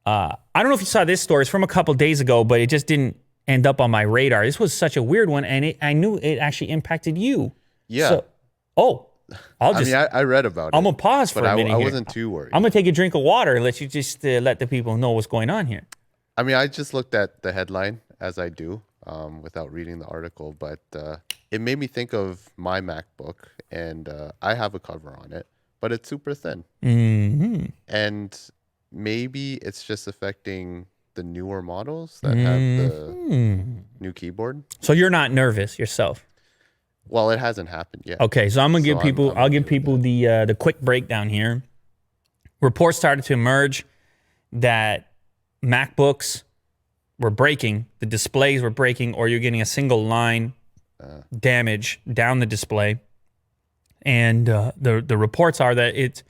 I don't know if you saw this story. It's from a couple days ago, but it just didn't end up on my radar. This was such a weird one, and I knew it actually impacted you. Yeah. So, I read about it. I'm gonna pause for a minute I here. wasn't too worried. I'm gonna take a drink of water and let you just let the people know what's going on here. I mean, I just looked at the headline as I do, without reading the article, but it made me think of my MacBook, and I have a cover on it, but it's super thin. Mm-hmm. And maybe it's just affecting the newer models that have the new keyboard. So you're not nervous yourself? Well, it hasn't happened yet. Okay, so I'm gonna give people. I'll give people the quick breakdown here. Reports started to emerge that MacBooks were breaking, the displays were breaking, or you're getting a single line damage down the display. And the reports are that it's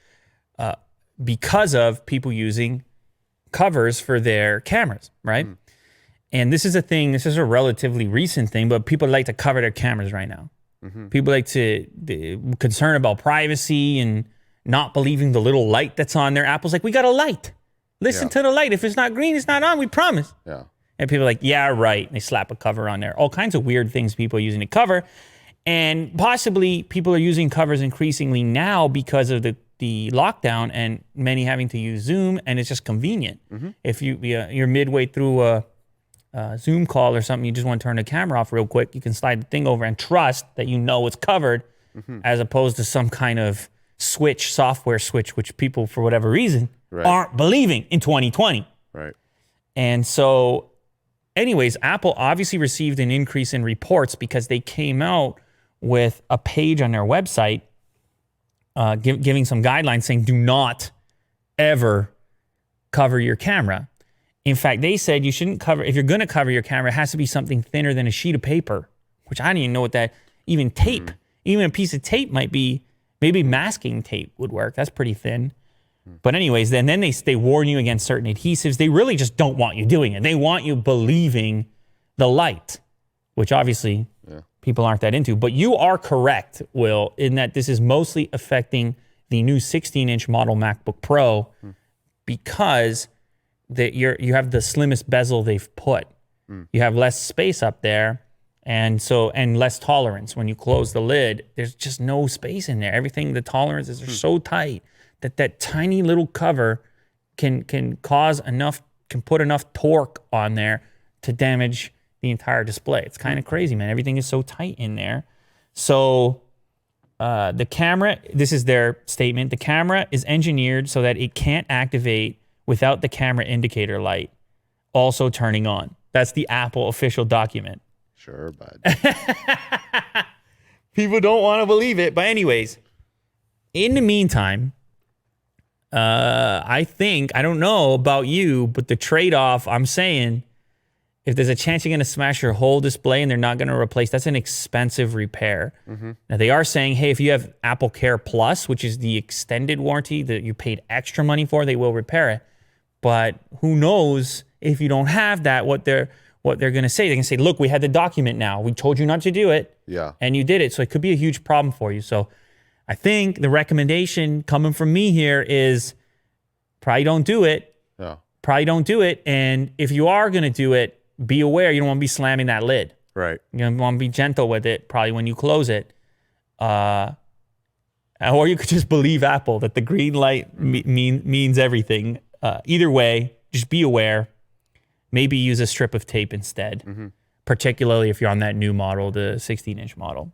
because of people using covers for their cameras, right? And this is a thing. This is a relatively recent thing, but people like to cover their cameras right now. People like to concern about privacy and not believing the little light that's on there. Apple's like, we got a light. Listen to the light. If it's not green, it's not on. We promise. Yeah. And people are like, yeah, right. And they slap a cover on there. All kinds of weird things people are using to cover. And possibly people are using covers increasingly now because of the lockdown and many having to use Zoom, and it's just convenient. If you're midway through a Zoom call or something, you just want to turn the camera off real quick, you can slide the thing over and trust that you know it's covered, as opposed to some kind of software switch, which people, for whatever reason, aren't believing in 2020. Right. And so, anyways, Apple obviously received an increase in reports because they came out with a page on their website giving some guidelines saying do not ever cover your camera. In fact, they said you shouldn't cover, if you're going to cover your camera, it has to be something thinner than a sheet of paper, which I don't even know what that, even tape, even a piece of tape might be, maybe masking tape would work. That's pretty thin. But anyways, then they warn you against certain adhesives. They really just don't want you doing it. They want you believing the light, which obviously people aren't that into. But you are correct, Will, in that this is mostly affecting the new 16-inch model MacBook Pro because you have the slimmest bezel they've put. You have less space up there, and less tolerance. When you close the lid, there's just no space in there. Everything, the tolerances are so tight that tiny little cover can put enough torque on there to damage the entire display. It's kind of crazy, man. Everything is so tight in there. So the camera, this is their statement, the camera is engineered so that it can't activate without the camera indicator light also turning on. That's the Apple official document. Sure, bud. People don't want to believe it. But anyways, in the meantime, I don't know about you, but the trade-off, I'm saying, if there's a chance you're going to smash your whole display and they're not going to replace, that's an expensive repair. Now, they are saying, hey, if you have Apple Care Plus, which is the extended warranty that you paid extra money for, they will repair it. But who knows if you don't have that, what they're going to say. They can say, look, we had the document now. We told you not to do it. Yeah. And you did it. So it could be a huge problem for you. So I think the recommendation coming from me here is probably don't do it. Yeah. Probably don't do it. And if you are going to do it, be aware you don't want to be slamming that lid. Right. You want to be gentle with it probably when you close it. Or you could just believe Apple that the green light means everything. Either way, just be aware. Maybe use a strip of tape instead, particularly if you're on that new model, the 16-inch model.